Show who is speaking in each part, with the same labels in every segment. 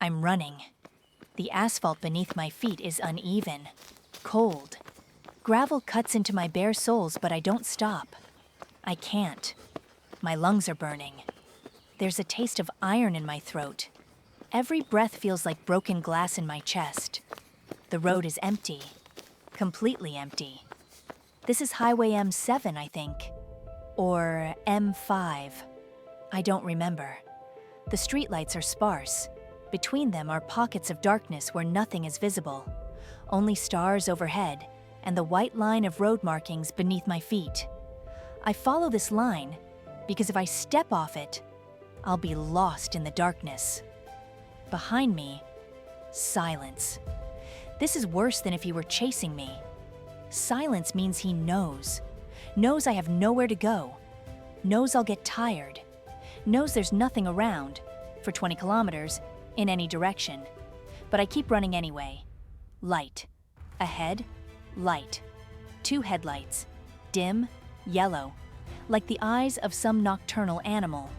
Speaker 1: I'm running. The asphalt beneath my feet is uneven, cold. Gravel cuts into my bare soles, but I don't stop. I can't. My lungs are burning. There's a taste of iron in my throat. Every breath feels like broken glass in my chest. The road is empty. Completely empty. This is Highway M7, I think. Or M5. I don't remember. The streetlights are sparse. Between them are pockets of darkness where nothing is visible. Only stars overhead and the white line of road markings beneath my feet. I follow this line because if I step off it, I'll be lost in the darkness. Behind me, silence. This is worse than if he were chasing me. Silence means he knows. Knows I have nowhere to go. Knows I'll get tired. Knows there's nothing around, for 20 kilometers, in any direction. But I keep running anyway. Light. Ahead, light. 2 headlights. Dim, yellow. Like the eyes of some nocturnal animal.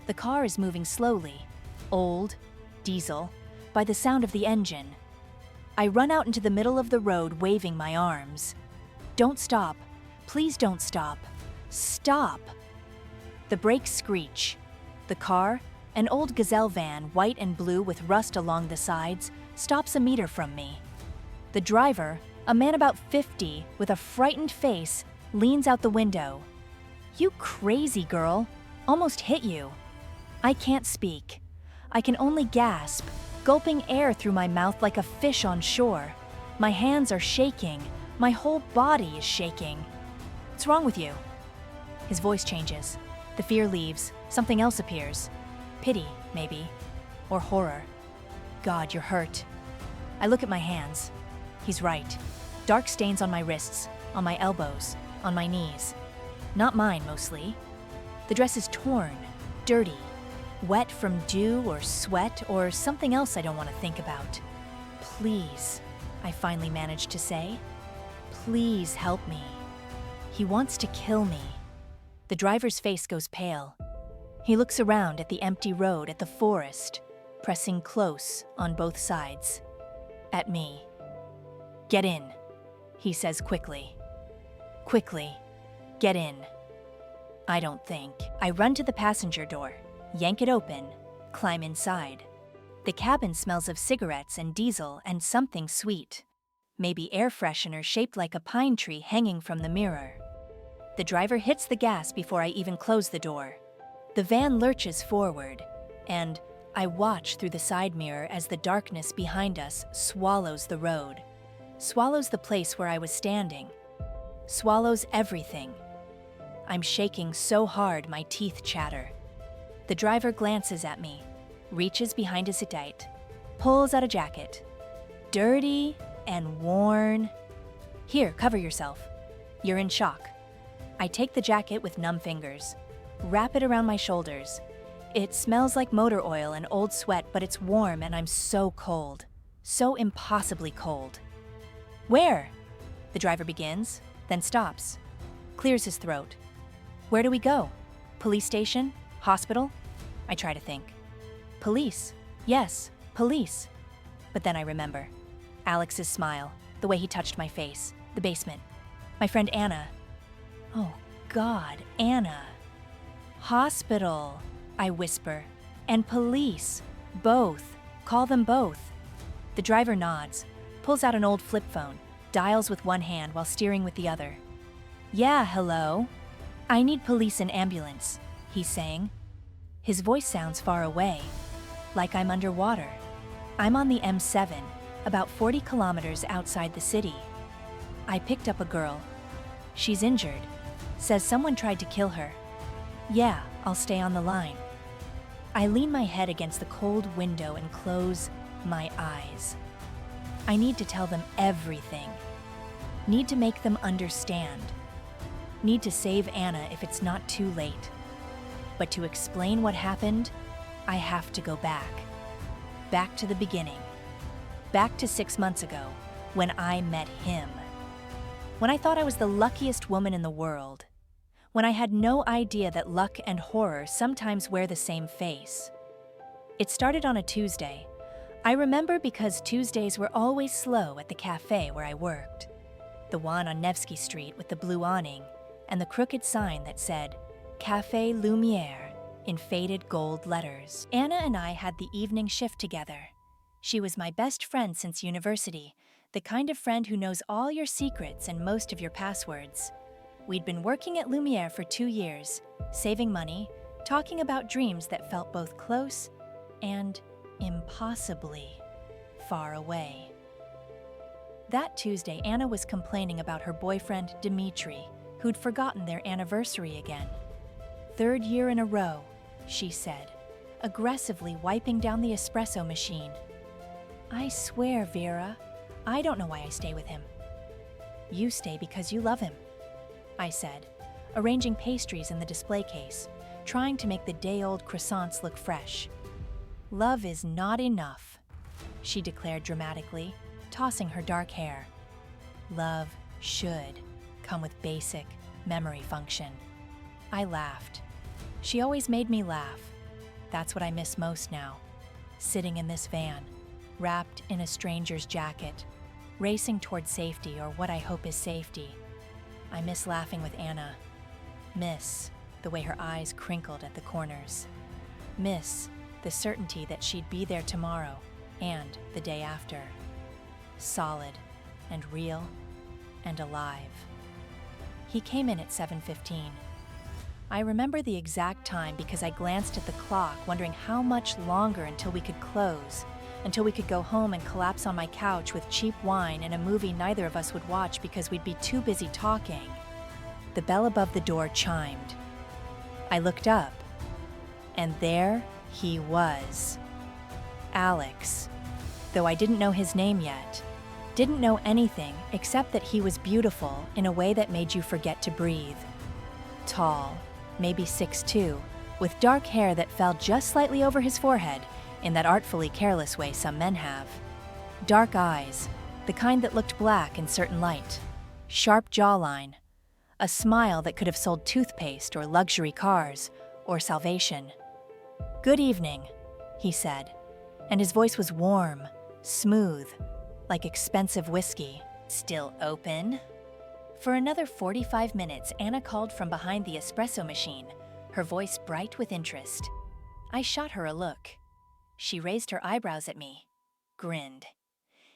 Speaker 1: The car is moving slowly. Old, diesel, by the sound of the engine. I run out into the middle of the road waving my arms. Don't stop. Please don't stop. Stop! The brakes screech. The car, an old Gazelle van, white and blue with rust along the sides, stops a meter from me. The driver, a man about 50 with a frightened face, leans out the window. "You crazy girl. Almost hit you." I can't speak. I can only gasp, gulping air through my mouth like a fish on shore. My hands are shaking. My whole body is shaking. "What's wrong with you?" His voice changes. The fear leaves. Something else appears. Pity, maybe. Or horror. "God, you're hurt." I look at my hands. He's right. Dark stains on my wrists, on my elbows, on my knees. Not mine, mostly. The dress is torn, dirty, wet from dew or sweat or something else I don't want to think about. "Please," I finally managed to say. "Please help me." He wants to kill me. The driver's face goes pale. He looks around at the empty road, at the forest, pressing close on both sides. At me. "Get in," he says quickly. Quickly. Get in. I don't think. I run to the passenger door, yank it open, climb inside. The cabin smells of cigarettes and diesel and something sweet. Maybe air freshener shaped like a pine tree hanging from the mirror. The driver hits the gas before I even close the door. The van lurches forward, and I watch through the side mirror as the darkness behind us swallows the road, swallows the place where I was standing, swallows everything. I'm shaking so hard my teeth chatter. The driver glances at me, reaches behind his seat, pulls out a jacket. Dirty and worn. "Here, cover yourself. You're in shock." I take the jacket with numb fingers, wrap it around my shoulders. It smells like motor oil and old sweat, but it's warm and I'm so cold. So impossibly cold. "Where?" The driver begins, then stops, clears his throat. "Where do we go? Police station? Hospital?" I try to think. "Police. Yes, police." But then I remember. Alex's smile, the way he touched my face, the basement. My friend Anna. Oh, God, Anna. "Hospital," I whisper. "And police. Both. Call them both." The driver nods, pulls out an old flip phone, dials with one hand while steering with the other. "Yeah, hello. I need police and ambulance," he's saying. His voice sounds far away, like I'm underwater. I'm on the M7, about 40 kilometers outside the city. I picked up a girl. She's injured. Says someone tried to kill her. Yeah, I'll stay on the line. I lean my head against the cold window and close my eyes. I need to tell them everything. Need to make them understand. Need to save Anna if it's not too late. But to explain what happened, I have to go back. Back to the beginning. Back to 6 months ago, when I met him. When I thought I was the luckiest woman in the world. When I had no idea that luck and horror sometimes wear the same face. It started on a Tuesday. I remember because Tuesdays were always slow at the café where I worked. The one on Nevsky Street with the blue awning and the crooked sign that said, Café Lumière, in faded gold letters. Anna and I had the evening shift together. She was my best friend since university, the kind of friend who knows all your secrets and most of your passwords. We'd been working at Lumière for 2 years, saving money, talking about dreams that felt both close and impossibly far away. That Tuesday, Anna was complaining about her boyfriend, Dmitri, who'd forgotten their anniversary again. 3rd year in a row, she said, aggressively wiping down the espresso machine. I swear, Vera, I don't know why I stay with him. You stay because you love him, I said, arranging pastries in the display case, trying to make the day-old croissants look fresh. Love is not enough, she declared dramatically, tossing her dark hair. Love should come with basic memory function. I laughed. She always made me laugh. That's what I miss most now. Sitting in this van, wrapped in a stranger's jacket, racing toward safety or what I hope is safety. I miss laughing with Anna. Miss the way her eyes crinkled at the corners. Miss the certainty that she'd be there tomorrow and the day after. Solid and real and alive. He came in at 7:15. I remember the exact time because I glanced at the clock, wondering how much longer until we could close, until we could go home and collapse on my couch with cheap wine and a movie neither of us would watch because we'd be too busy talking. The bell above the door chimed. I looked up, and there he was. Alex. Though I didn't know his name yet. Didn't know anything except that he was beautiful in a way that made you forget to breathe. Tall, maybe 6'2", with dark hair that fell just slightly over his forehead in that artfully careless way some men have. Dark eyes, the kind that looked black in certain light. Sharp jawline. A smile that could have sold toothpaste or luxury cars or salvation. Good evening, he said, and his voice was warm, smooth, like expensive whiskey. Still open? For another 45 minutes, Anna called from behind the espresso machine, her voice bright with interest. I shot her a look. She raised her eyebrows at me, grinned.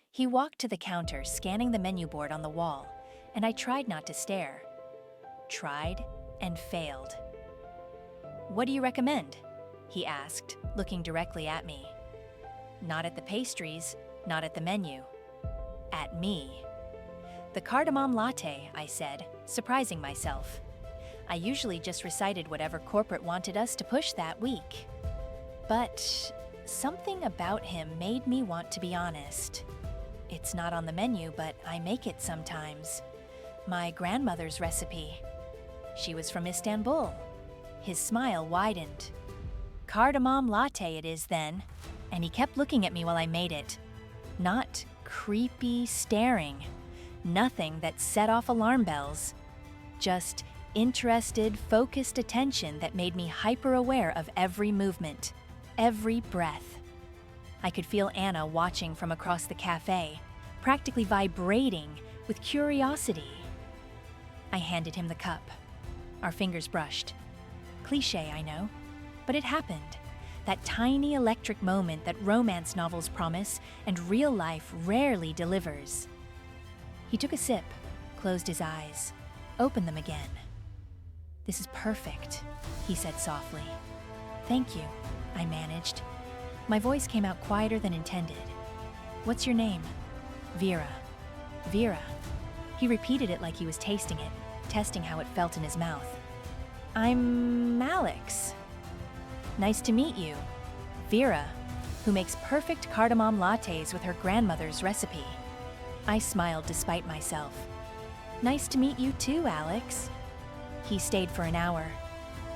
Speaker 1: He walked to the counter, scanning the menu board on the wall, and I tried not to stare. Tried and failed. What do you recommend? He asked, looking directly at me. Not at the pastries, not at the menu. At me. The cardamom latte, I said, surprising myself. I usually just recited whatever corporate wanted us to push that week. But something about him made me want to be honest. It's not on the menu, but I make it sometimes. My grandmother's recipe. She was from Istanbul. His smile widened. Cardamom latte it is then, and he kept looking at me while I made it. Not creepy staring. Nothing that set off alarm bells. Just interested, focused attention that made me hyper-aware of every movement, every breath. I could feel Anna watching from across the cafe, practically vibrating with curiosity. I handed him the cup. Our fingers brushed. Cliché, I know, but it happened. That tiny electric moment that romance novels promise and real life rarely delivers. He took a sip, closed his eyes, opened them again. This is perfect, he said softly. Thank you, I managed. My voice came out quieter than intended. What's your name? Vera. Vera. He repeated it like he was tasting it, testing how it felt in his mouth. I'm Alex. Nice to meet you. Vera, who makes perfect cardamom lattes with her grandmother's recipe. I smiled despite myself. Nice to meet you too, Alex. He stayed for an hour,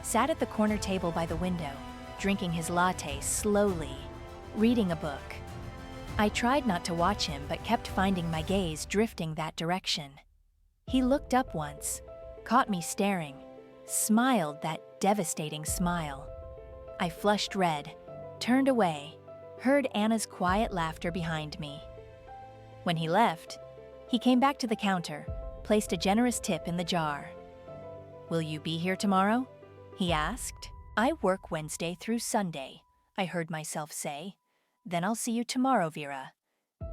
Speaker 1: sat at the corner table by the window, drinking his latte slowly, reading a book. I tried not to watch him, but kept finding my gaze drifting that direction. He looked up once, caught me staring, smiled that devastating smile. I flushed red, turned away, heard Anna's quiet laughter behind me. When he left, he came back to the counter, placed a generous tip in the jar. "Will you be here tomorrow?" he asked. "I work Wednesday through Sunday," I heard myself say. "Then I'll see you tomorrow, Vera."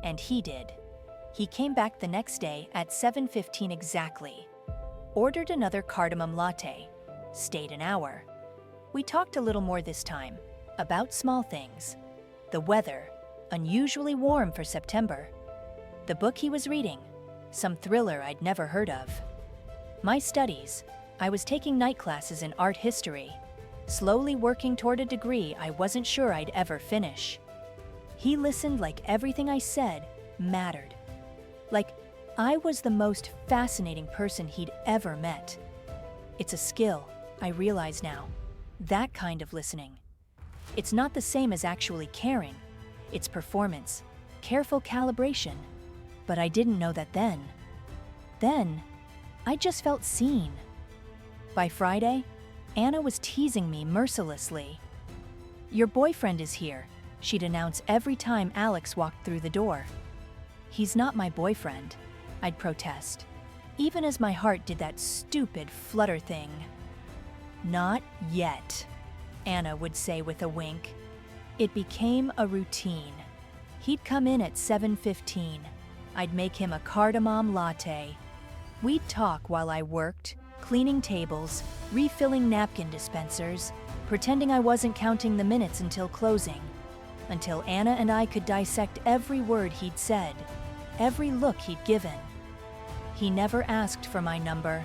Speaker 1: And he did. He came back the next day at 7:15 exactly. Ordered another cardamom latte. Stayed an hour. We talked a little more this time, about small things. The weather, unusually warm for September. The book he was reading, some thriller I'd never heard of. My studies, I was taking night classes in art history, slowly working toward a degree I wasn't sure I'd ever finish. He listened like everything I said mattered. Like I was the most fascinating person he'd ever met. It's a skill, I realize now. That kind of listening. It's not the same as actually caring. It's performance, careful calibration. But I didn't know that then. Then, I just felt seen. By Friday, Anna was teasing me mercilessly. "Your boyfriend is here," she'd announce every time Alex walked through the door. "He's not my boyfriend," I'd protest, even as my heart did that stupid flutter thing. "Not yet," Anna would say with a wink. It became a routine. He'd come in at 7:15. I'd make him a cardamom latte. We'd talk while I worked, cleaning tables, refilling napkin dispensers, pretending I wasn't counting the minutes until closing, until Anna and I could dissect every word he'd said, every look he'd given. He never asked for my number.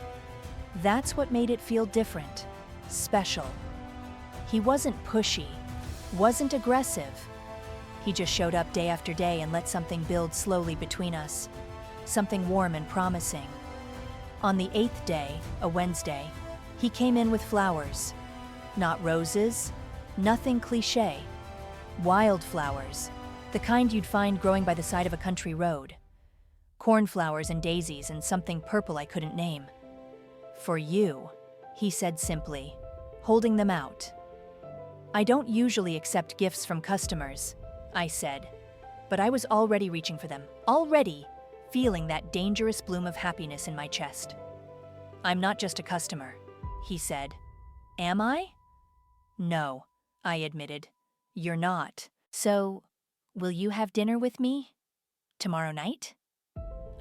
Speaker 1: That's what made it feel different, special. He wasn't pushy, wasn't aggressive. He just showed up day after day and let something build slowly between us, something warm and promising. On the 8th day, a Wednesday, he came in with flowers. Not roses, nothing cliché. Wildflowers, the kind you'd find growing by the side of a country road. Cornflowers and daisies and something purple I couldn't name. "For you," he said simply, holding them out. "I don't usually accept gifts from customers," I said, but I was already reaching for them, already feeling that dangerous bloom of happiness in my chest. "I'm not just a customer," he said. "Am I?" "No," I admitted. "You're not. So, will you have dinner with me? Tomorrow night?"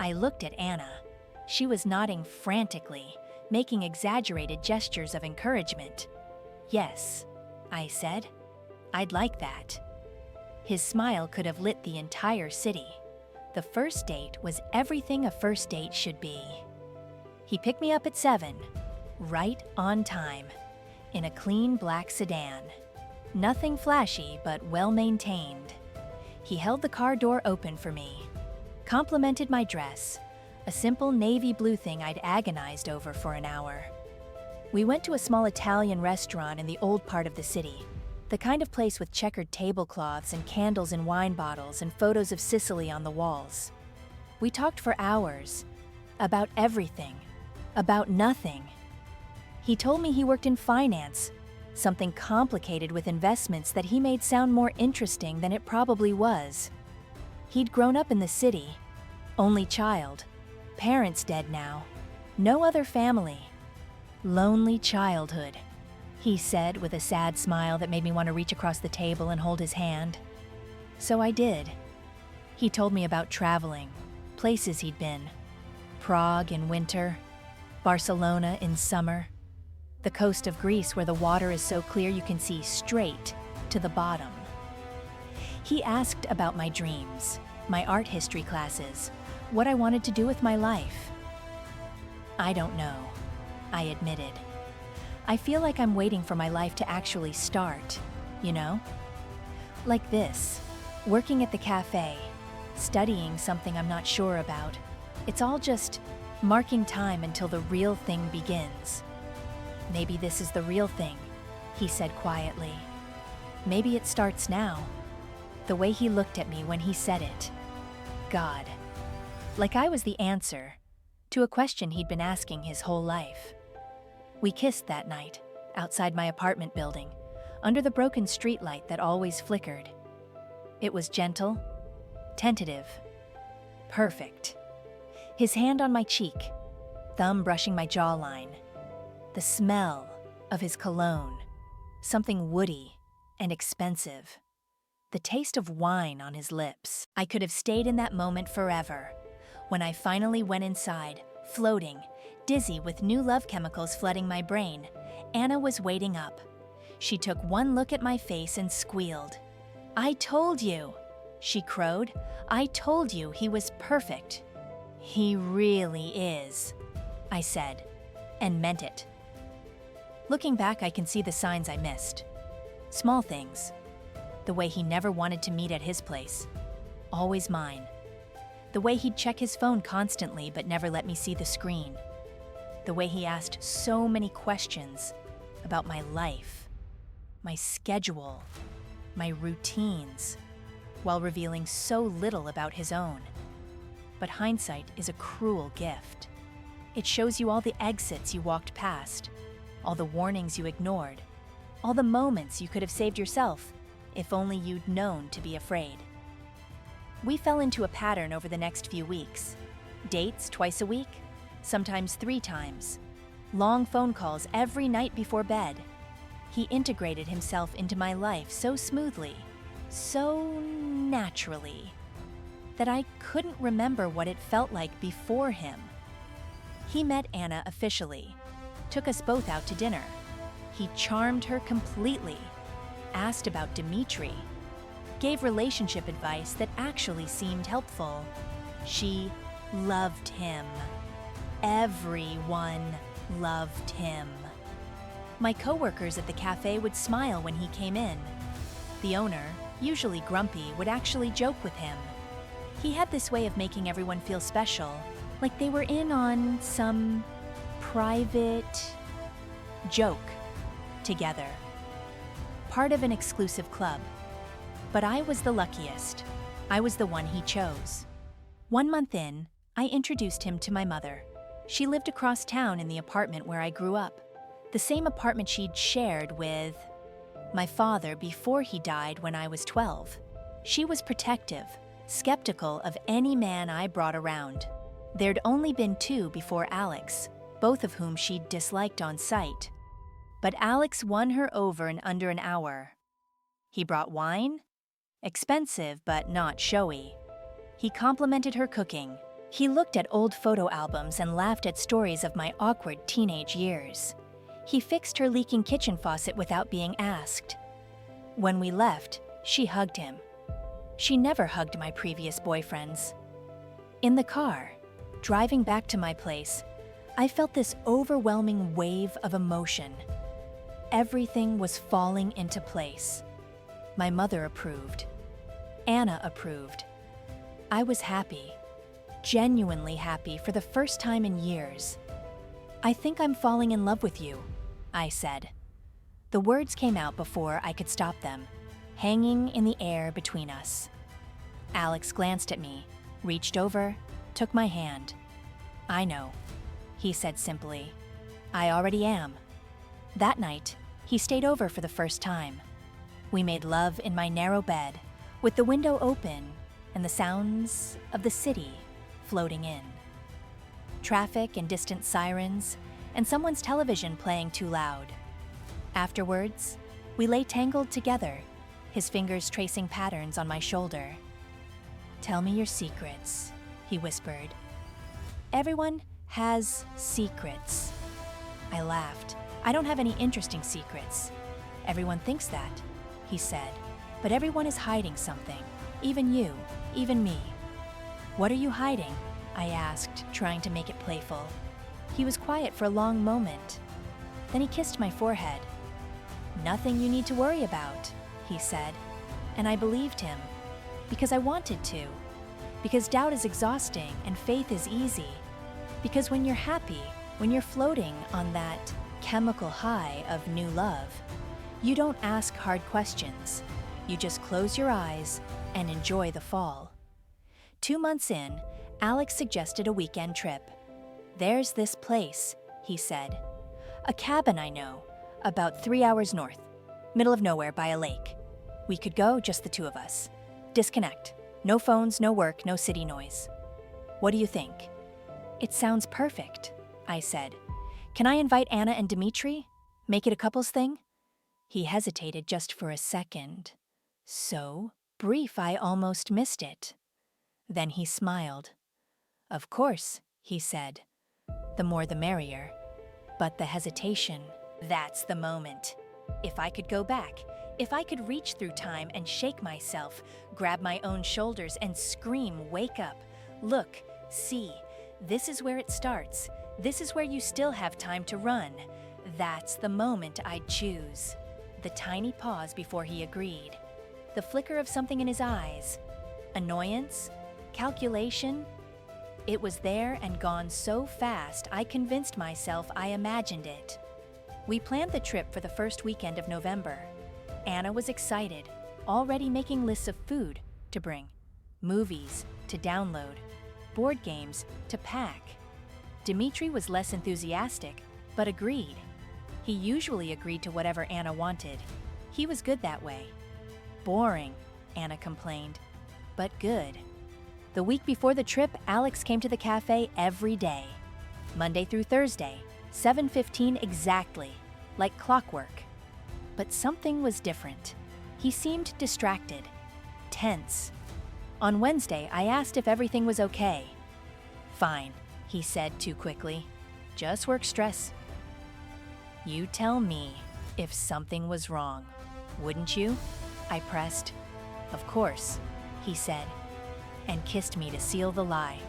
Speaker 1: I looked at Anna. She was nodding frantically, making exaggerated gestures of encouragement. "Yes," I said. "I'd like that." His smile could have lit the entire city. The first date was everything a first date should be. He picked me up at 7, right on time, in a clean black sedan. Nothing flashy, but well-maintained. He held the car door open for me, complimented my dress, a simple navy blue thing I'd agonized over for an hour. We went to a small Italian restaurant in the old part of the city, the kind of place with checkered tablecloths and candles in wine bottles and photos of Sicily on the walls. We talked for hours, about everything, about nothing. He told me he worked in finance, something complicated with investments that he made sound more interesting than it probably was. He'd grown up in the city, only child, parents dead now, no other family. Lonely childhood, he said with a sad smile that made me want to reach across the table and hold his hand. So I did. He told me about traveling, places he'd been. Prague in winter, Barcelona in summer, the coast of Greece where the water is so clear you can see straight to the bottom. He asked about my dreams, my art history classes, what I wanted to do with my life. "I don't know," I admitted. "I feel like I'm waiting for my life to actually start, you know? Like this, working at the café, studying something I'm not sure about. It's all just marking time until the real thing begins." "Maybe this is the real thing," he said quietly. "Maybe it starts now." The way he looked at me when he said it. God. Like I was the answer to a question he'd been asking his whole life. We kissed that night, outside my apartment building, under the broken streetlight that always flickered. It was gentle, tentative, perfect. His hand on my cheek, thumb brushing my jawline. The smell of his cologne, something woody and expensive. The taste of wine on his lips. I could have stayed in that moment forever. When I finally went inside, floating, dizzy with new love chemicals flooding my brain, Anna was waiting up. She took one look at my face and squealed. "I told you," she crowed. "I told you he was perfect." "He really is," I said, and meant it. Looking back, I can see the signs I missed. Small things. The way he never wanted to meet at his place. Always mine. The way he'd check his phone constantly but never let me see the screen. The way he asked so many questions about my life, my schedule, my routines, while revealing so little about his own. But hindsight is a cruel gift. It shows you all the exits you walked past, all the warnings you ignored, all the moments you could have saved yourself if only you'd known to be afraid. We fell into a pattern over the next few weeks. Dates twice a week, sometimes 3 times. Long phone calls every night before bed. He integrated himself into my life so smoothly, so naturally, that I couldn't remember what it felt like before him. He met Anna officially, took us both out to dinner. He charmed her completely, asked about Dimitri, gave relationship advice that actually seemed helpful. She loved him. Everyone loved him. My coworkers at the cafe would smile when he came in. The owner, usually grumpy, would actually joke with him. He had this way of making everyone feel special, like they were in on some private joke together. Part of an exclusive club. But I was the luckiest. I was the one he chose. 1 month in, I introduced him to my mother. She lived across town in the apartment where I grew up, the same apartment she'd shared with my father before he died when I was 12. She was protective, skeptical of any man I brought around. There'd only been 2 before Alex, both of whom she'd disliked on sight. But Alex won her over in under an hour. He brought wine, expensive but not showy. He complimented her cooking. He looked at old photo albums and laughed at stories of my awkward teenage years. He fixed her leaking kitchen faucet without being asked. When we left, she hugged him. She never hugged my previous boyfriends. In the car, driving back to my place, I felt this overwhelming wave of emotion. Everything was falling into place. My mother approved. Anna approved. I was happy, genuinely happy for the first time in years. "I think I'm falling in love with you," I said. The words came out before I could stop them, hanging in the air between us. Alex glanced at me, reached over, took my hand. "I know," he said simply. "I already am." That night, he stayed over for the first time. We made love in my narrow bed, with the window open and the sounds of the city floating in. Traffic and distant sirens, and someone's television playing too loud. Afterwards, we lay tangled together, his fingers tracing patterns on my shoulder. "Tell me your secrets," he whispered. "Everyone has secrets." I laughed. "I don't have any interesting secrets." "Everyone thinks that," he said. "But everyone is hiding something. Even you, even me." "What are you hiding?" I asked, trying to make it playful. He was quiet for a long moment. Then he kissed my forehead. "Nothing you need to worry about," he said. And I believed him, because I wanted to. Because doubt is exhausting and faith is easy. Because when you're happy, when you're floating on that chemical high of new love, you don't ask hard questions. You just close your eyes and enjoy the fall. 2 months in, Alex suggested a weekend trip. "There's this place," he said. "A cabin I know, about 3 hours north, middle of nowhere by a lake. We could go, just the 2 of us. disconnect. No phones, no work, no city noise. What do you think? It sounds perfect, I said. Can I invite Anna and Dmitri? Make it a couples thing? He hesitated just for a second. So brief I almost missed it. Then he smiled. Of course, he said. The more the merrier. But the hesitation, that's the moment. If I could go back, if I could reach through time and shake myself, grab my own shoulders and scream, wake up. Look, see, this is where it starts. This is where you still have time to run. That's the moment I'd choose. The tiny pause before he agreed. The flicker of something in his eyes. Annoyance? Calculation? It was there and gone so fast I convinced myself I imagined it. We planned the trip for the first weekend of November. Anna was excited, already making lists of food to bring, movies to download, board games to pack. Dmitri was less enthusiastic, but agreed. He usually agreed to whatever Anna wanted. He was good that way. Boring, Anna complained, but good. The week before the trip, Alex came to the cafe every day. Monday through Thursday, 7:15 exactly, like clockwork. But something was different. He seemed distracted, tense. On Wednesday, I asked if everything was okay. Fine, he said too quickly. Just work stress. You tell me if something was wrong, wouldn't you? I pressed. Of course, he said, and kissed me to seal the lie.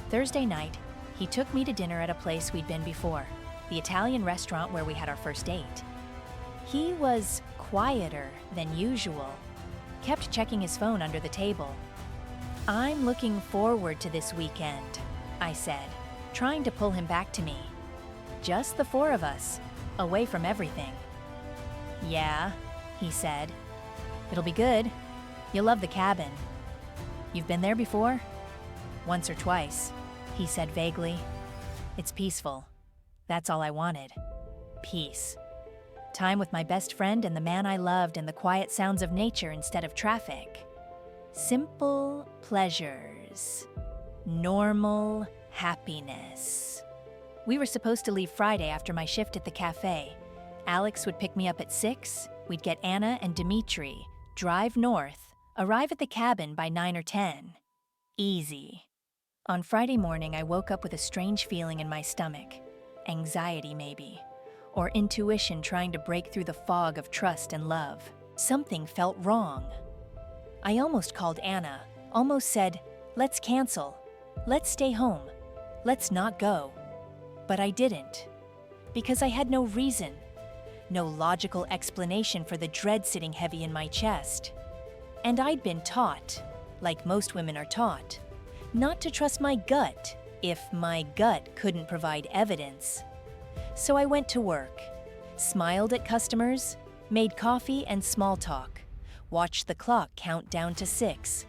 Speaker 1: Thursday night, he took me to dinner at a place we'd been before, the Italian restaurant where we had our first date. He was quieter than usual, kept checking his phone under the table. I'm looking forward to this weekend, I said, trying to pull him back to me. Just the four of us, away from everything. Yeah, he said. It'll be good. You'll love the cabin. You've been there before? Once or twice, he said vaguely. It's peaceful. That's all I wanted. Peace. Time with my best friend and the man I loved and the quiet sounds of nature instead of traffic. Simple pleasures. Normal happiness. We were supposed to leave Friday after my shift at the cafe. Alex would pick me up at 6, we'd get Anna and Dmitri, drive north, arrive at the cabin by 9 or 10. Easy. On Friday morning, I woke up with a strange feeling in my stomach. Anxiety, maybe. Or intuition trying to break through the fog of trust and love. Something felt wrong. I almost called Anna, almost said, let's cancel. Let's stay home. Let's not go. But I didn't. Because I had no reason. No logical explanation for the dread sitting heavy in my chest. And I'd been taught, like most women are taught, not to trust my gut if my gut couldn't provide evidence. So I went to work, smiled at customers, made coffee and small talk, watched the clock count down to 6.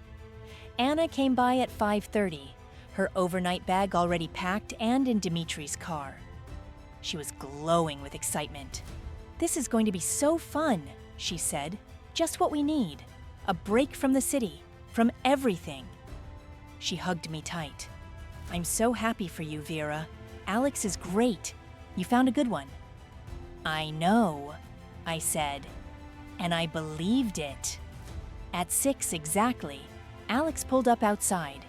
Speaker 1: Anna came by at 5:30, her overnight bag already packed and in Dimitri's car. She was glowing with excitement. This is going to be so fun, she said. Just what we need. A break from the city, from everything. She hugged me tight. I'm so happy for you, Vera. Alex is great. You found a good one. I know, I said, and I believed it. At 6 exactly, Alex pulled up outside.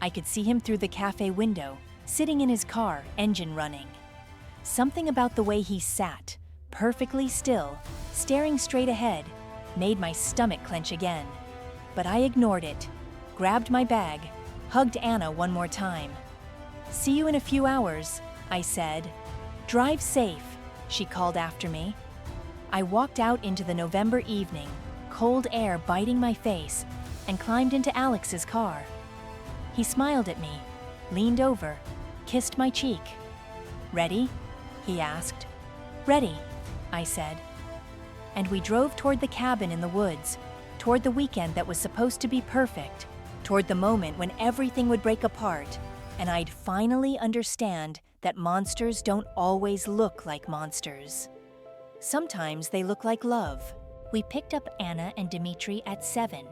Speaker 1: I could see him through the cafe window, sitting in his car, engine running. Something about the way he sat, perfectly still, staring straight ahead, made my stomach clench again. But I ignored it, grabbed my bag, hugged Anna one more time. See you in a few hours, I said. Drive safe, she called after me. I walked out into the November evening, cold air biting my face, and climbed into Alex's car. He smiled at me, leaned over, kissed my cheek. Ready? He asked. Ready, I said. And we drove toward the cabin in the woods, toward the weekend that was supposed to be perfect, toward the moment when everything would break apart, and I'd finally understand that monsters don't always look like monsters. Sometimes they look like love. We picked up Anna and Dmitri at 7.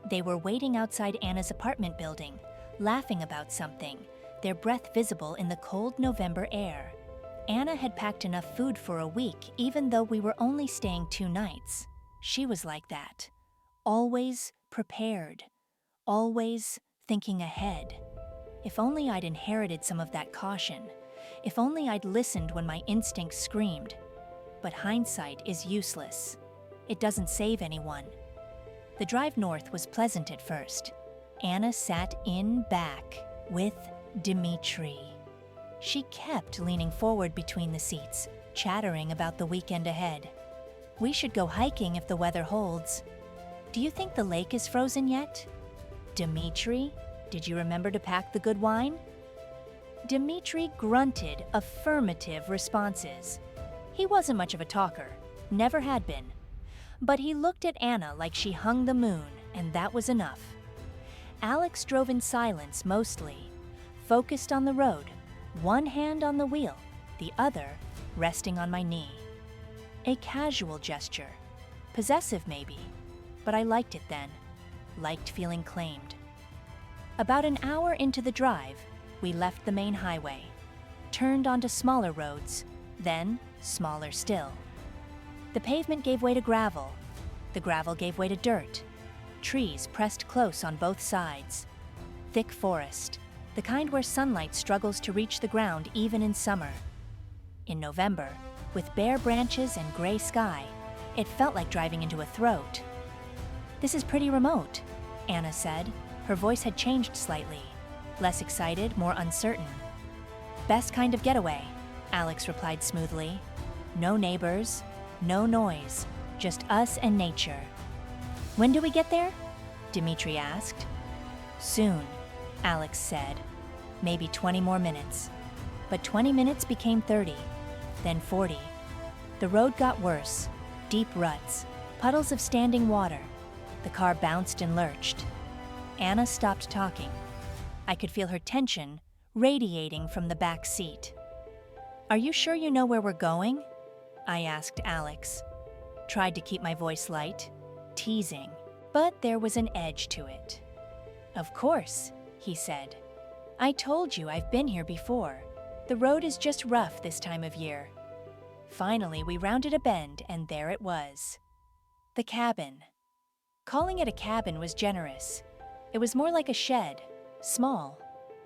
Speaker 1: They were waiting outside Anna's apartment building, laughing about something, their breath visible in the cold November air. Anna had packed enough food for a week, even though we were only staying 2 nights. She was like that. Always prepared. Always thinking ahead. If only I'd inherited some of that caution. If only I'd listened when my instincts screamed. But hindsight is useless. It doesn't save anyone. The drive north was pleasant at first. Anna sat in back with Dimitri. She kept leaning forward between the seats, chattering about the weekend ahead. We should go hiking if the weather holds. Do you think the lake is frozen yet? Dimitri, did you remember to pack the good wine? Dimitri grunted affirmative responses. He wasn't much of a talker, never had been. But he looked at Anna like she hung the moon, and that was enough. Alex drove in silence mostly, focused on the road, one hand on the wheel, the other resting on my knee. A casual gesture, possessive maybe, but I liked it then, liked feeling claimed. About an hour into the drive, we left the main highway, turned onto smaller roads, then smaller still. The pavement gave way to gravel. The gravel gave way to dirt. Trees pressed close on both sides. Thick forest, the kind where sunlight struggles to reach the ground even in summer. In November, with bare branches and gray sky, it felt like driving into a throat. "This is pretty remote," Anna said. Her voice had changed slightly. Less excited, more uncertain. "Best kind of getaway," Alex replied smoothly. "No neighbors, no noise, just us and nature." "When do we get there?" Dimitri asked. "Soon," Alex said. "Maybe 20 more minutes." But 20 minutes became 30, then 40. The road got worse. Deep ruts, puddles of standing water. The car bounced and lurched. Anna stopped talking. I could feel her tension radiating from the back seat. "Are you sure you know where we're going?" I asked Alex. Tried to keep my voice light, teasing, but there was an edge to it. "Of course," he said. "I told you I've been here before. The road is just rough this time of year." Finally, we rounded a bend, and there it was. The cabin. Calling it a cabin was generous. It was more like a shed, small,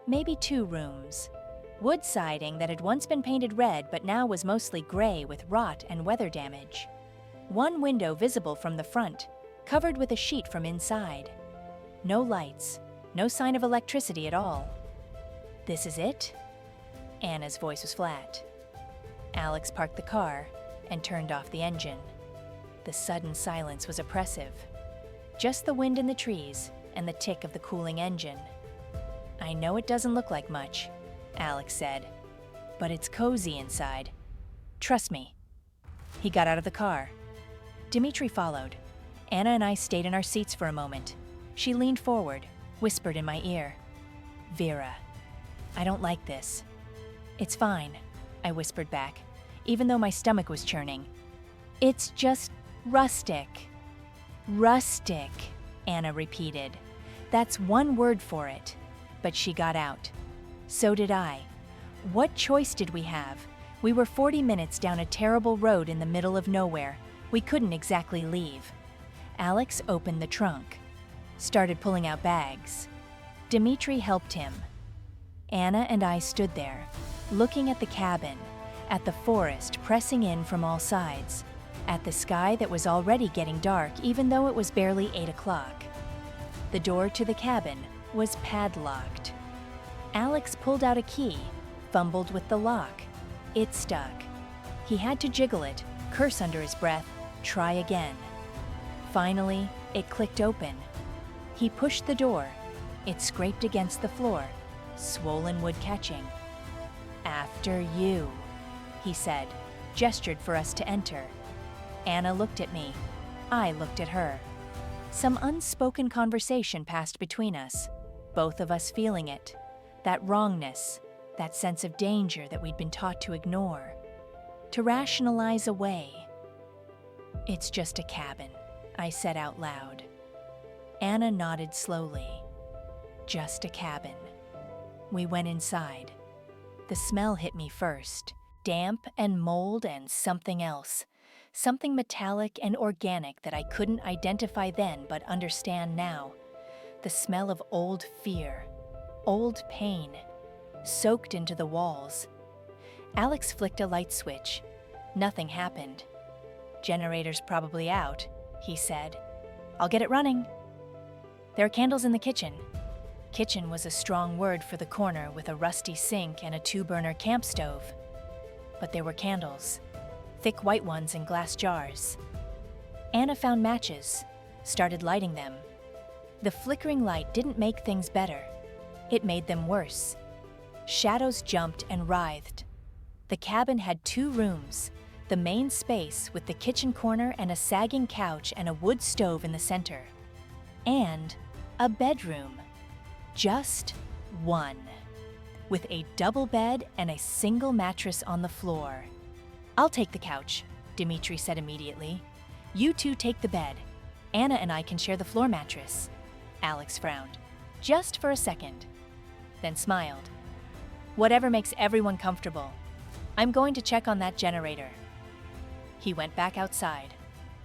Speaker 1: maybe 2 rooms. Wood siding that had once been painted red but now was mostly gray with rot and weather damage. One window visible from the front, covered with a sheet from inside. No lights, no sign of electricity at all. "This is it?" Anna's voice was flat. Alex parked the car and turned off the engine. The sudden silence was oppressive. Just the wind in the trees and the tick of the cooling engine. "I know it doesn't look like much," Alex said, "but it's cozy inside. Trust me." He got out of the car. Dimitri followed. Anna and I stayed in our seats for a moment. She leaned forward, whispered in my ear. "Vera, I don't like this." "It's fine," I whispered back, even though my stomach was churning. "It's just rustic." "Rustic," Anna repeated. "That's one word for it." But she got out. So did I. What choice did we have? We were 40 minutes down a terrible road in the middle of nowhere. We couldn't exactly leave. Alex opened the trunk, started pulling out bags. Dimitri helped him. Anna and I stood there, looking at the cabin, at the forest pressing in from all sides, at the sky that was already getting dark even though it was barely 8 o'clock. The door to the cabin was padlocked. Alex pulled out a key, fumbled with the lock. It stuck. He had to jiggle it, curse under his breath, try again. Finally, it clicked open. He pushed the door. It scraped against the floor, swollen wood catching. "After you," he said, gestured for us to enter. Anna looked at me. I looked at her. Some unspoken conversation passed between us, both of us feeling it. That wrongness, that sense of danger that we'd been taught to ignore, to rationalize away. "It's just a cabin," I said out loud. Anna nodded slowly. Just a cabin. We went inside. The smell hit me first. Damp and mold and something else. Something metallic and organic that I couldn't identify then but understand now. The smell of old fear, old pain, soaked into the walls. Alex flicked a light switch. Nothing happened. Generator's probably out, he said. I'll get it running. There are candles in the kitchen. Kitchen was a strong word for the corner with a rusty sink and a 2-burner camp stove. But there were candles, thick white ones in glass jars. Anna found matches, started lighting them. The flickering light didn't make things better. It made them worse. Shadows jumped and writhed. The cabin had 2 rooms, the main space with the kitchen corner and a sagging couch and a wood stove in the center. And a bedroom. Just one. With a double bed and a single mattress on the floor. I'll take the couch, Dimitri said immediately. You two take the bed. Anna and I can share the floor mattress. Alex frowned. Just for a second. Then smiled. Whatever makes everyone comfortable. I'm going to check on that generator. He went back outside.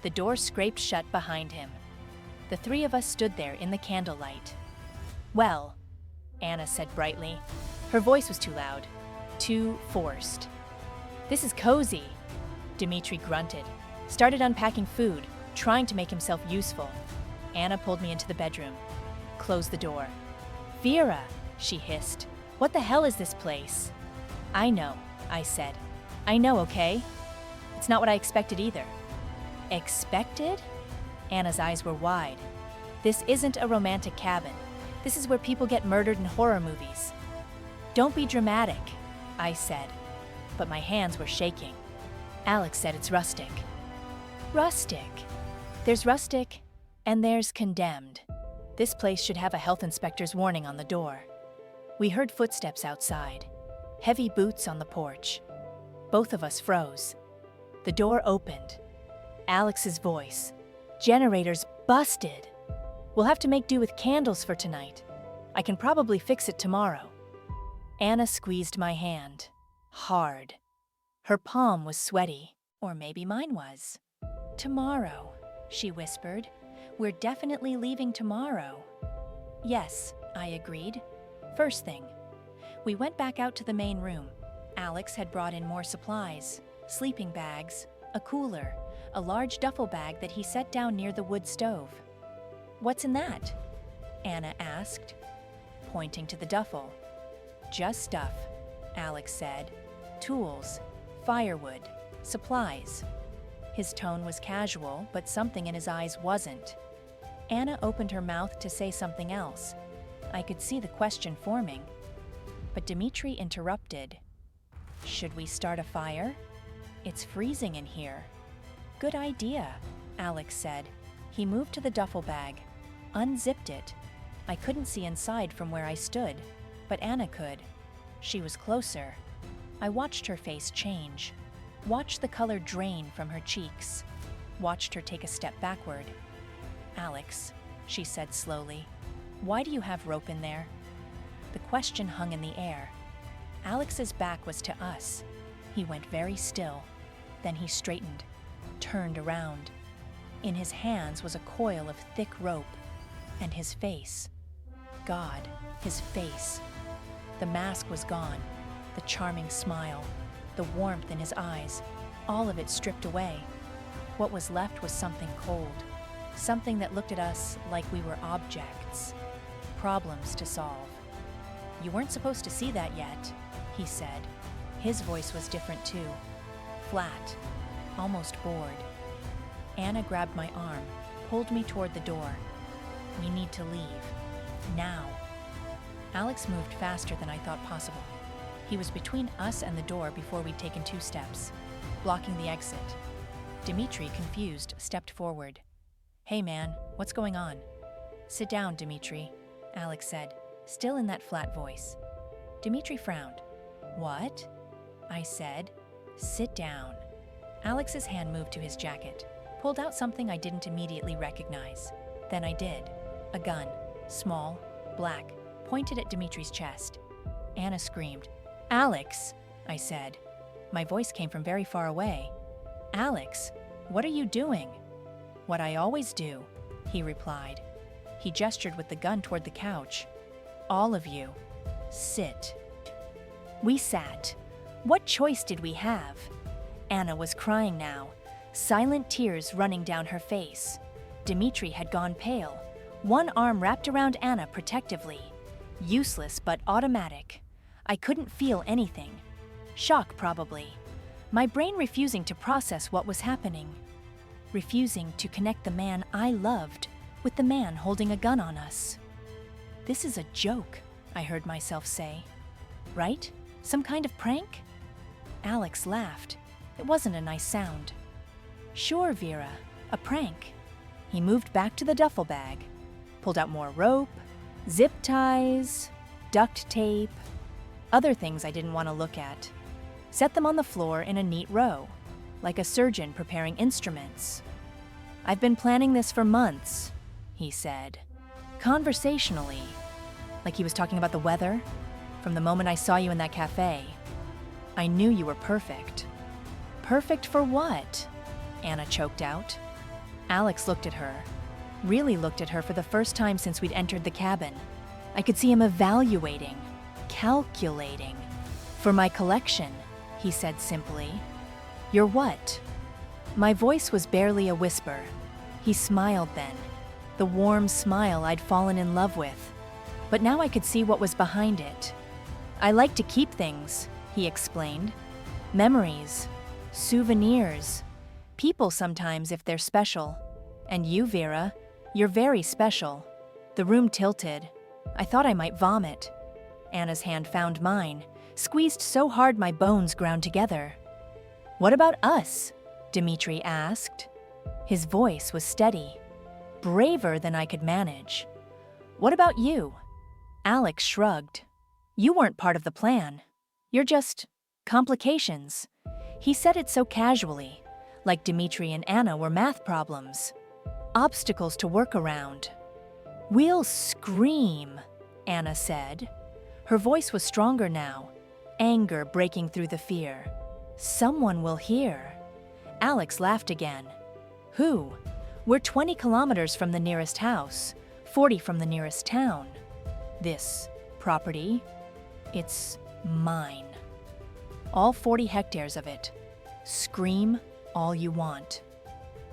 Speaker 1: The door scraped shut behind him. The 3 of us stood there in the candlelight. Well, Anna said brightly. Her voice was too loud, too forced. This is cozy, Dimitri grunted, started unpacking food, trying to make himself useful. Anna pulled me into the bedroom, closed the door. Vera, she hissed, what the hell is this place? I know, I said. I know, okay? It's not what I expected either. Expected? Anna's eyes were wide. This isn't a romantic cabin. This is where people get murdered in horror movies. Don't be dramatic, I said, but my hands were shaking. Alex said it's rustic. Rustic? There's rustic, and there's condemned. This place should have a health inspector's warning on the door. We heard footsteps outside, heavy boots on the porch. Both of us froze. The door opened. Alex's voice. Generator's busted. We'll have to make do with candles for tonight. I can probably fix it tomorrow. Anna squeezed my hand. Hard. Her palm was sweaty, or maybe mine was. Tomorrow, she whispered. We're definitely leaving tomorrow. Yes, I agreed. First thing. We went back out to the main room. Alex had brought in more supplies, sleeping bags, a cooler, a large duffel bag that he set down near the wood stove. What's in that? Anna asked, pointing to the duffel. Just stuff, Alex said. Tools, firewood, supplies. His tone was casual, but something in his eyes wasn't. Anna opened her mouth to say something else. I could see the question forming. But Dimitri interrupted. Should we start a fire? It's freezing in here. Good idea, Alex said. He moved to the duffel bag, unzipped it. I couldn't see inside from where I stood, but Anna could. She was closer. I watched her face change, watched the color drain from her cheeks, watched her take a step backward. Alex, she said slowly, why do you have rope in there? The question hung in the air. Alex's back was to us. He went very still. Then he straightened, turned around. In his hands was a coil of thick rope, and his face. God, his face. The mask was gone, the charming smile, the warmth in his eyes, all of it stripped away. What was left was something cold, something that looked at us like we were objects, problems to solve. You weren't supposed to see that yet, he said. His voice was different too, flat, almost bored. Anna grabbed my arm, pulled me toward the door. We need to leave. Now. Alex moved faster than I thought possible. He was between us and the door before we'd taken 2 steps, blocking the exit. Dimitri, confused, stepped forward. Hey man, what's going on? Sit down, Dimitri, Alex said, still in that flat voice. Dimitri frowned. What? I said. Sit down. Alex's hand moved to his jacket, pulled out something I didn't immediately recognize. Then I did. A gun, small, black, pointed at Dimitri's chest. Anna screamed. "Alex," I said. My voice came from very far away. "Alex, what are you doing?" "What I always do," he replied. He gestured with the gun toward the couch. "All of you, sit." We sat. What choice did we have? Anna was crying now, silent tears running down her face. Dimitri had gone pale, one arm wrapped around Anna protectively. Useless but automatic. I couldn't feel anything. Shock, probably. My brain refusing to process what was happening. Refusing to connect the man I loved with the man holding a gun on us. "This is a joke," I heard myself say. "Right? Some kind of prank?" Alex laughed. It wasn't a nice sound. "Sure, Vera, a prank." He moved back to the duffel bag, pulled out more rope, zip ties, duct tape, other things I didn't want to look at. Set them on the floor in a neat row, like a surgeon preparing instruments. "I've been planning this for months," he said, conversationally, like he was talking about the weather. "From the moment I saw you in that cafe, I knew you were perfect." "Perfect for what?" Anna choked out. Alex looked at her, really looked at her for the first time since we'd entered the cabin. I could see him evaluating, calculating. "For my collection," he said simply. "Your what?" My voice was barely a whisper. He smiled then, the warm smile I'd fallen in love with. But now I could see what was behind it. "I like to keep things," he explained. "Memories, souvenirs, people sometimes if they're special. And you, Vera, you're very special." The room tilted. I thought I might vomit. Anna's hand found mine, squeezed so hard my bones ground together. "What about us?" Dimitri asked. His voice was steady, braver than I could manage. "What about you?" Alex shrugged. "You weren't part of the plan. You're just complications." He said it so casually, like Dimitri and Anna were math problems. Obstacles to work around. "We'll scream," Anna said. Her voice was stronger now, anger breaking through the fear. "Someone will hear." Alex laughed again. "Who? We're 20 kilometers from the nearest house, 40 from the nearest town. This property, it's mine. All 40 hectares of it. Scream all you want.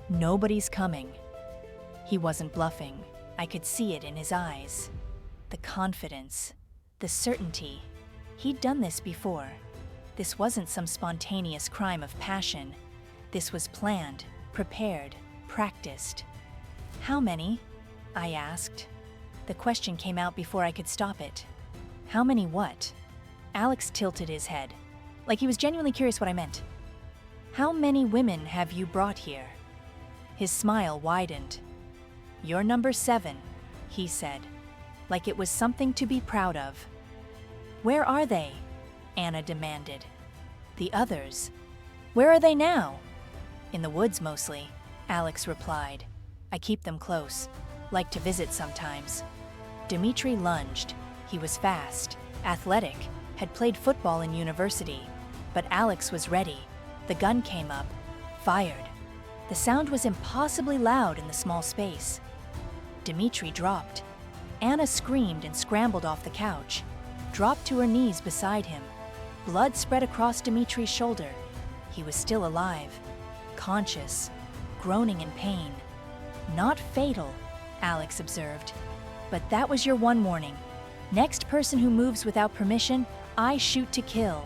Speaker 1: Nobody's coming." He wasn't bluffing. I could see it in his eyes. The confidence, the certainty. He'd done this before. This wasn't some spontaneous crime of passion. This was planned, prepared, practiced. "How many?" I asked. The question came out before I could stop it. "How many what?" Alex tilted his head, like he was genuinely curious what I meant. "How many women have you brought here?" His smile widened. "You're number 7, he said, like it was something to be proud of. "Where are they?" Anna demanded. "The others. Where are they now?" "In the woods mostly," Alex replied. "I keep them close, like to visit sometimes." Dimitri lunged. He was fast, athletic, had played football in university. But Alex was ready. The gun came up, fired. The sound was impossibly loud in the small space. Dimitri dropped. Anna screamed and scrambled off the couch, dropped to her knees beside him. Blood spread across Dimitri's shoulder. He was still alive, conscious, groaning in pain. "Not fatal," Alex observed. "But that was your one warning. Next person who moves without permission, I shoot to kill."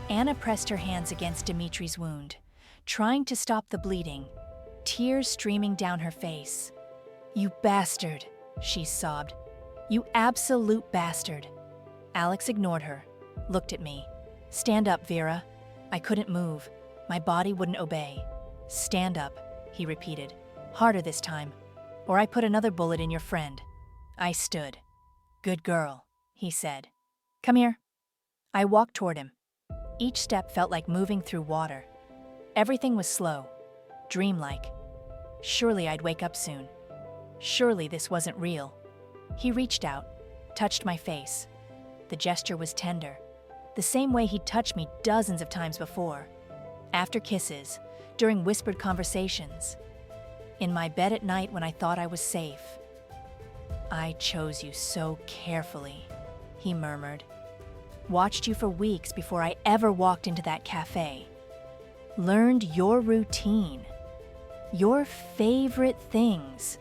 Speaker 1: Anna pressed her hands against Dimitri's wound, trying to stop the bleeding, tears streaming down her face. "You bastard," she sobbed. "You absolute bastard." Alex ignored her, looked at me. "Stand up, Vera." I couldn't move. My body wouldn't obey. "Stand up," he repeated, harder this time, "or I put another bullet in your friend." I stood. "Good girl," he said. "Come here." I walked toward him. Each step felt like moving through water. Everything was slow, dreamlike. Surely I'd wake up soon. Surely this wasn't real. He reached out, touched my face. The gesture was tender, the same way he'd touched me dozens of times before. After kisses, during whispered conversations. In my bed at night when I thought I was safe. "I chose you so carefully," he murmured. "Watched you for weeks before I ever walked into that cafe. Learned your routine, your favorite things.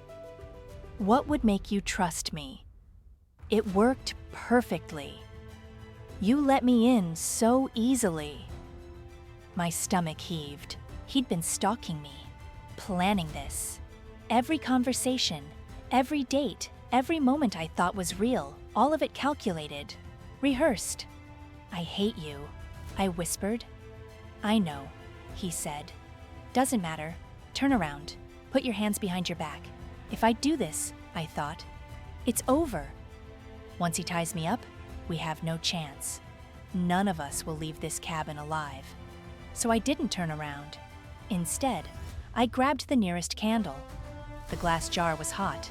Speaker 1: What would make you trust me? It worked perfectly. You let me in so easily." My stomach heaved. He'd been stalking me, planning this. Every conversation, every date, every moment I thought was real, all of it calculated, rehearsed. "I hate you," I whispered. "I know," he said. "Doesn't matter. Turn around. Put your hands behind your back. If I do this," I thought, "it's over. Once he ties me up, we have no chance. None of us will leave this cabin alive." So I didn't turn around. Instead, I grabbed the nearest candle. The glass jar was hot.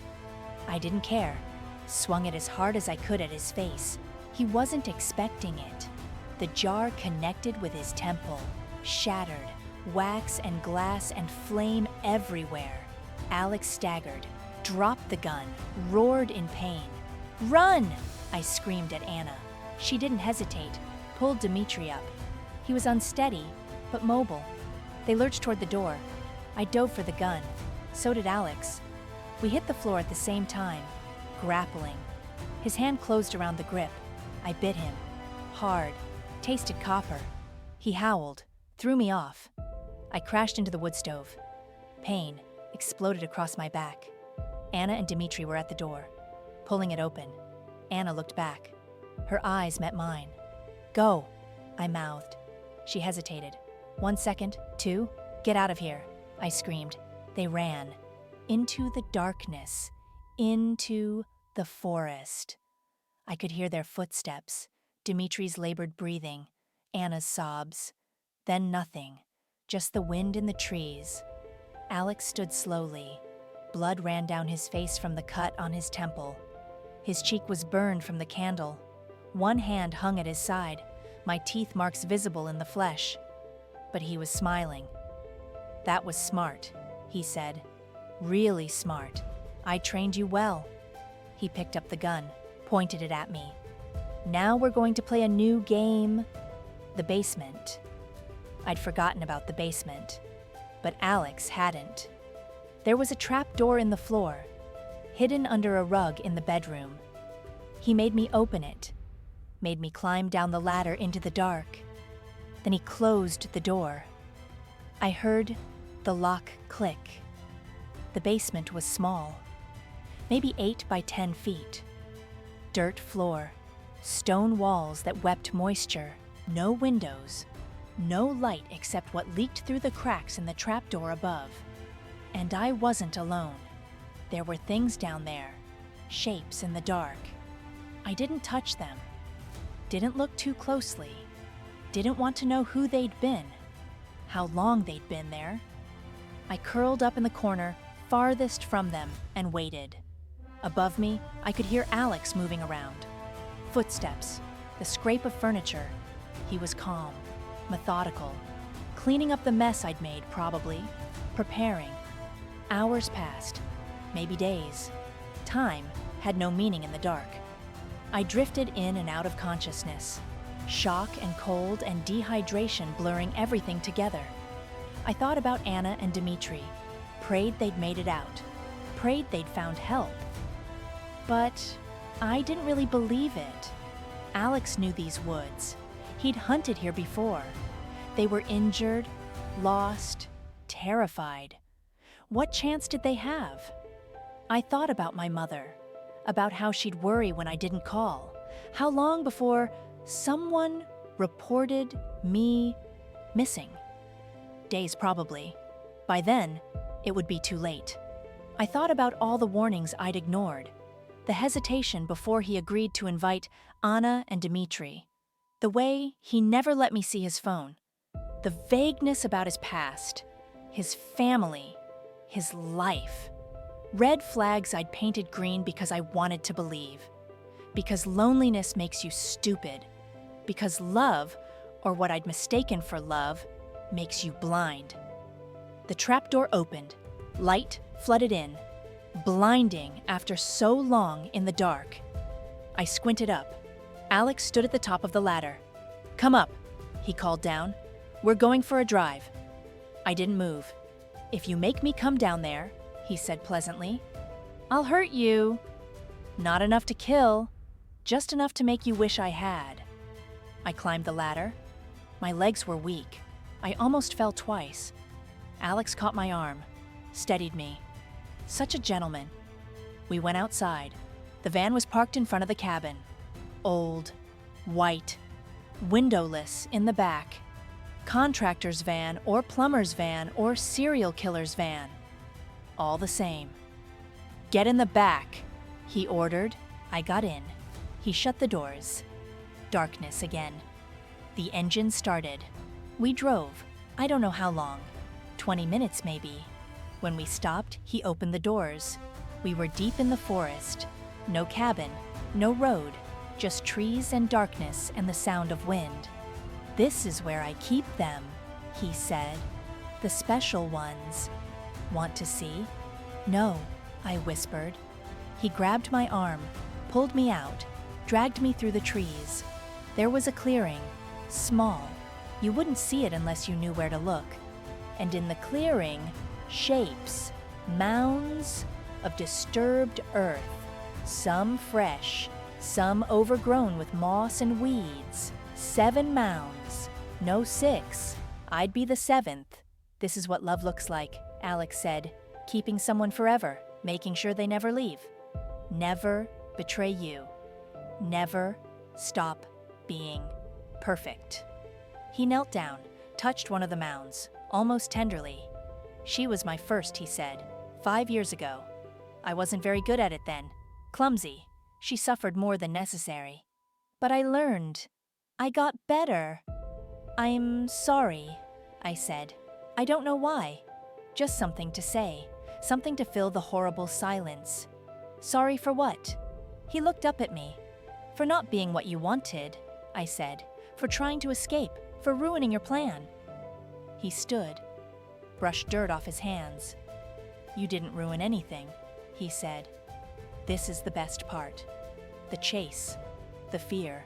Speaker 1: I didn't care. Swung it as hard as I could at his face. He wasn't expecting it. The jar connected with his temple, shattered, wax and glass and flame everywhere. Alex staggered, dropped the gun, roared in pain. "Run!" I screamed at Anna. She didn't hesitate, pulled Dimitri up. He was unsteady, but mobile. They lurched toward the door. I dove for the gun. So did Alex. We hit the floor at the same time, grappling. His hand closed around the grip. I bit him. Hard. Tasted copper. He howled, threw me off. I crashed into the wood stove. Pain exploded across my back. Anna and Dimitri were at the door, pulling it open. Anna looked back. Her eyes met mine. "Go," I mouthed. She hesitated. "1 second, 2, get out of here," I screamed. They ran. Into the darkness. Into the forest. I could hear their footsteps, Dimitri's labored breathing, Anna's sobs. Then nothing, just the wind in the trees. Alex stood slowly. Blood ran down his face from the cut on his temple. His cheek was burned from the candle. One hand hung at his side, my teeth marks visible in the flesh. But he was smiling. "That was smart," he said. "Really smart. I trained you well." He picked up the gun, pointed it at me. "Now we're going to play a new game. The basement." I'd forgotten about the basement, but Alex hadn't. There was a trap door in the floor, hidden under a rug in the bedroom. He made me open it, made me climb down the ladder into the dark. Then he closed the door. I heard the lock click. The basement was small, maybe 8 by 10 feet. Dirt floor, stone walls that wept moisture, no windows, no light except what leaked through the cracks in the trapdoor above. And I wasn't alone. There were things down there, shapes in the dark. I didn't touch them, didn't look too closely, didn't want to know who they'd been, how long they'd been there. I curled up in the corner, farthest from them, and waited. Above me, I could hear Alex moving around. Footsteps, the scrape of furniture. He was calm, methodical, cleaning up the mess I'd made, probably, preparing. Hours passed, maybe days. Time had no meaning in the dark. I drifted in and out of consciousness, shock and cold and dehydration blurring everything together. I thought about Anna and Dimitri, prayed they'd made it out, prayed they'd found help. But I didn't really believe it. Alex knew these woods. He'd hunted here before. They were injured, lost, terrified. What chance did they have? I thought about my mother, about how she'd worry when I didn't call, how long before someone reported me missing. Days probably. By then, it would be too late. I thought about all the warnings I'd ignored, the hesitation before he agreed to invite Anna and Dimitri, the way he never let me see his phone, the vagueness about his past, his family, his life. Red flags I'd painted green because I wanted to believe. Because loneliness makes you stupid. Because love, or what I'd mistaken for love, makes you blind. The trapdoor opened. Light flooded in, blinding after so long in the dark. I squinted up. Alex stood at the top of the ladder. "Come up," he called down. "We're going for a drive." I didn't move. "If you make me come down there," he said pleasantly, "I'll hurt you." "Not enough to kill, just enough to make you wish I had." I climbed the ladder. My legs were weak. I almost fell twice. Alex caught my arm, steadied me. Such a gentleman. We went outside. The van was parked in front of the cabin. Old, white, windowless in the back. Contractor's van or plumber's van or serial killer's van. All the same. "Get in the back," he ordered. I got in. He shut the doors. Darkness again. The engine started. We drove. I don't know how long. 20 minutes maybe. When we stopped, he opened the doors. We were deep in the forest. No cabin, no road, just trees and darkness and the sound of wind. "This is where I keep them," he said. "The special ones. Want to see?" "No," I whispered. He grabbed my arm, pulled me out, dragged me through the trees. There was a clearing, small. You wouldn't see it unless you knew where to look. And in the clearing, shapes, mounds of disturbed earth, some fresh, some overgrown with moss and weeds. 7 mounds, no 6. I'd be the 7th. "This is what love looks like," Alex said. "Keeping someone forever, making sure they never leave. Never betray you. Never stop being perfect." He knelt down, touched one of the mounds, almost tenderly. "She was my first," he said, 5 years ago. I wasn't very good at it then. Clumsy. She suffered more than necessary. But I learned. I got better. "I'm sorry," I said. I don't know why. Just something to say. Something to fill the horrible silence. "Sorry for what?" He looked up at me. "For not being what you wanted," I said. "For trying to escape. For ruining your plan." He stood, brushed dirt off his hands. "You didn't ruin anything," he said. "This is the best part. The chase, the fear.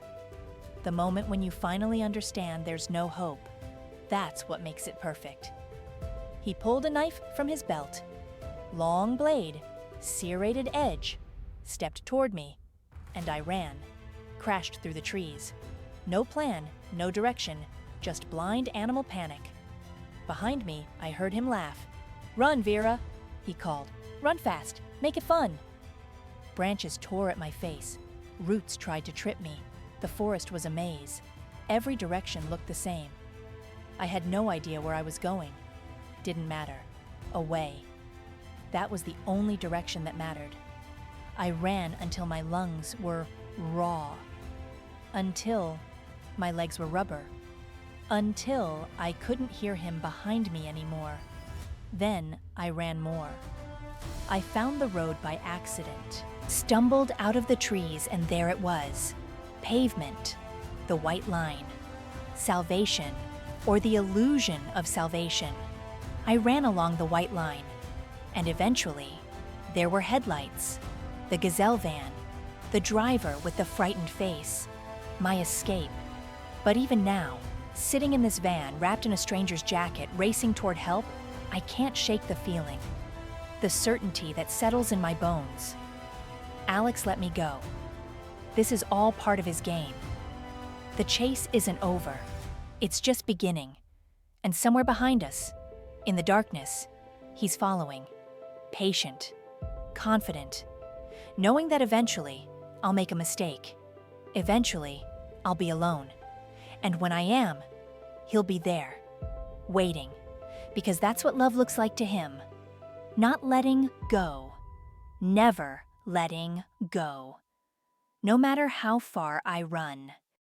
Speaker 1: The moment when you finally understand there's no hope. That's what makes it perfect." He pulled a knife from his belt. Long blade, serrated edge, stepped toward me, and I ran, crashed through the trees. No plan, no direction, just blind animal panic. Behind me, I heard him laugh. "Run, Vera," he called. "Run fast, make it fun." Branches tore at my face. Roots tried to trip me. The forest was a maze. Every direction looked the same. I had no idea where I was going. Didn't matter. Away. That was the only direction that mattered. I ran until my lungs were raw. Until my legs were rubber. Until I couldn't hear him behind me anymore. Then I ran more. I found the road by accident, stumbled out of the trees, and there it was. Pavement, the white line. Salvation, or the illusion of salvation. I ran along the white line, and eventually, there were headlights. The gazelle van, the driver with the frightened face. My escape. But even now, sitting in this van, wrapped in a stranger's jacket, racing toward help, I can't shake the feeling. The certainty that settles in my bones. Alex let me go. This is all part of his game. The chase isn't over. It's just beginning. And somewhere behind us, in the darkness, he's following. Patient. Confident. Knowing that eventually, I'll make a mistake. Eventually, I'll be alone. And when I am, he'll be there, waiting, because that's what love looks like to him. Not letting go. Never letting go. No matter how far I run.